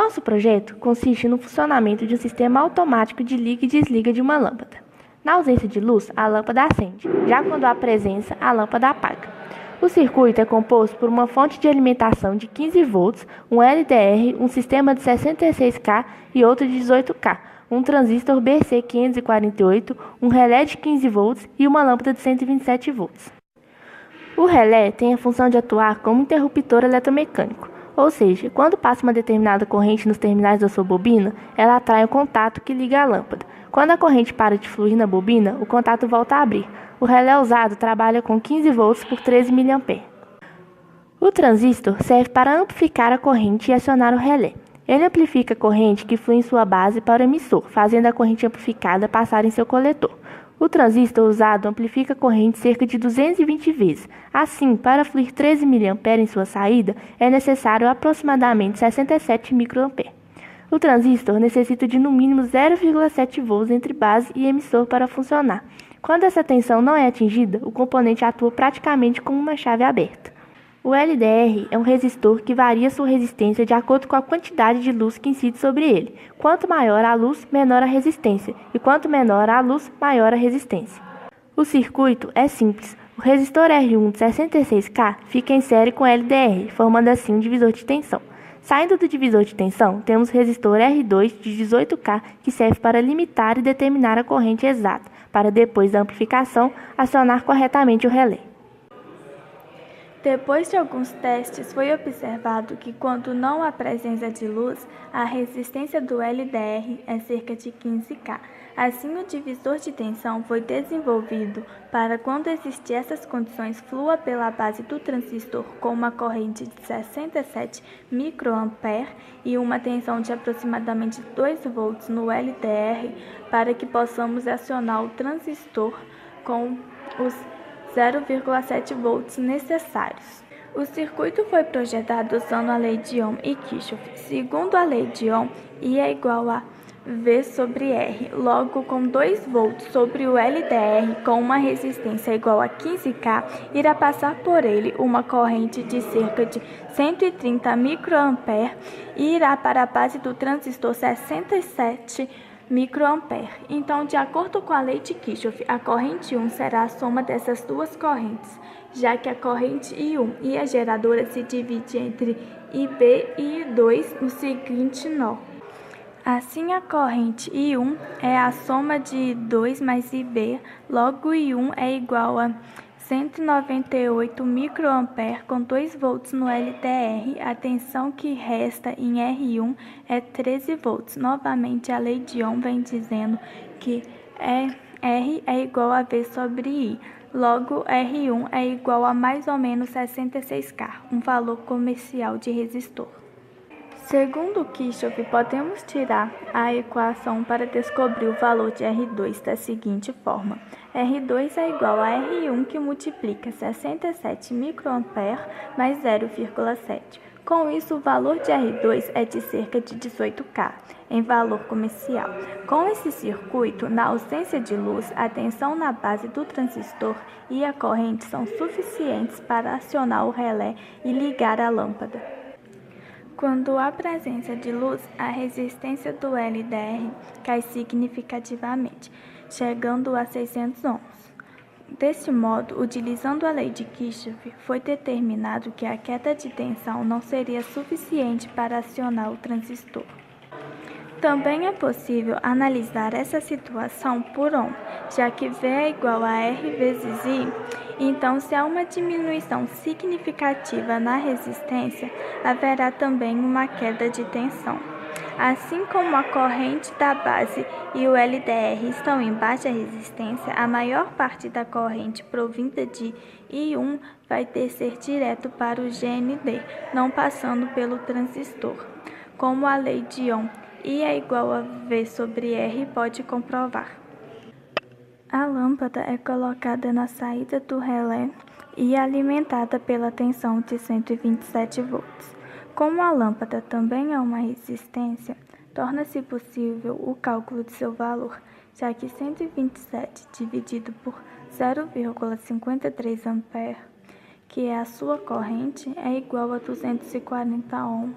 Nosso projeto consiste no funcionamento de um sistema automático de liga e desliga de uma lâmpada. Na ausência de luz, a lâmpada acende, já quando há presença, a lâmpada apaga. O circuito é composto por uma fonte de alimentação de 15 volts, um LDR, um sistema de 66K e outro de 18K, um transistor BC548, um relé de 15 volts e uma lâmpada de 127 volts. O relé tem a função de atuar como interruptor eletromecânico, ou seja, quando passa uma determinada corrente nos terminais da sua bobina, ela atrai o contato que liga a lâmpada. Quando a corrente para de fluir na bobina, o contato volta a abrir. O relé usado trabalha com 15 volts por 13 mA. O transistor serve para amplificar a corrente e acionar o relé. Ele amplifica a corrente que flui em sua base para o emissor, fazendo a corrente amplificada passar em seu coletor. O transistor usado amplifica a corrente cerca de 220 vezes. Assim, para fluir 13 mA em sua saída, é necessário aproximadamente 67 mA. O transistor necessita de no mínimo 0,7 volts entre base e emissor para funcionar. Quando essa tensão não é atingida, o componente atua praticamente como uma chave aberta. O LDR é um resistor que varia sua resistência de acordo com a quantidade de luz que incide sobre ele. Quanto maior a luz, menor a resistência, e quanto menor a luz, maior a resistência. O circuito é simples. O resistor R1 de 66K fica em série com LDR, formando assim um divisor de tensão. Saindo do divisor de tensão, temos o resistor R2 de 18K, que serve para limitar e determinar a corrente exata, para depois da amplificação, acionar corretamente o relé. Depois de alguns testes, foi observado que quando não há presença de luz, a resistência do LDR é cerca de 15K. Assim, o divisor de tensão foi desenvolvido para, quando existir essas condições, flua pela base do transistor com uma corrente de 67 microampere e uma tensão de aproximadamente 2 volts no LDR, para que possamos acionar o transistor com os 0,7 volts necessários. O circuito foi projetado usando a lei de Ohm e Kirchhoff. Segundo a lei de Ohm, I é igual a V sobre R. Logo, com 2 volts sobre o LDR com uma resistência igual a 15K, irá passar por ele uma corrente de cerca de 130 microampere e irá para a base do transistor 67 microampere. Então, de acordo com a lei de Kirchhoff, a corrente 1 será a soma dessas duas correntes, já que a corrente I1 e a geradora se divide entre IB e I2 no seguinte nó. Assim, a corrente I1 é a soma de I2 mais IB, logo I1 é igual a 198 microampere com 2 volts no LDR, a tensão que resta em R1 é 13 volts. Novamente, a lei de Ohm vem dizendo que R é igual a V sobre I. Logo, R1 é igual a mais ou menos 66K, um valor comercial de resistor. Segundo Kirchhoff, podemos tirar a equação para descobrir o valor de R2 da seguinte forma. R2 é igual a R1 que multiplica 67 microampere mais 0,7. Com isso, o valor de R2 é de cerca de 18K, em valor comercial. Com esse circuito, na ausência de luz, a tensão na base do transistor e a corrente são suficientes para acionar o relé e ligar a lâmpada. Quando há presença de luz, a resistência do LDR cai significativamente, chegando a 600 ohms. Deste modo, utilizando a lei de Kirchhoff, foi determinado que a queda de tensão não seria suficiente para acionar o transistor. Também é possível analisar essa situação por Ohm, já que V é igual a R vezes I. Então, se há uma diminuição significativa na resistência, haverá também uma queda de tensão. Assim como a corrente da base e o LDR estão em baixa resistência, a maior parte da corrente provinda de I1 vai descer direto para o GND, não passando pelo transistor. Como a lei de Ohm, I é igual a V sobre R, pode comprovar. A lâmpada é colocada na saída do relé e alimentada pela tensão de 127 volts. Como a lâmpada também é uma resistência, torna-se possível o cálculo de seu valor, já que 127 dividido por 0,53 ampere, que é a sua corrente, é igual a 240 ohm.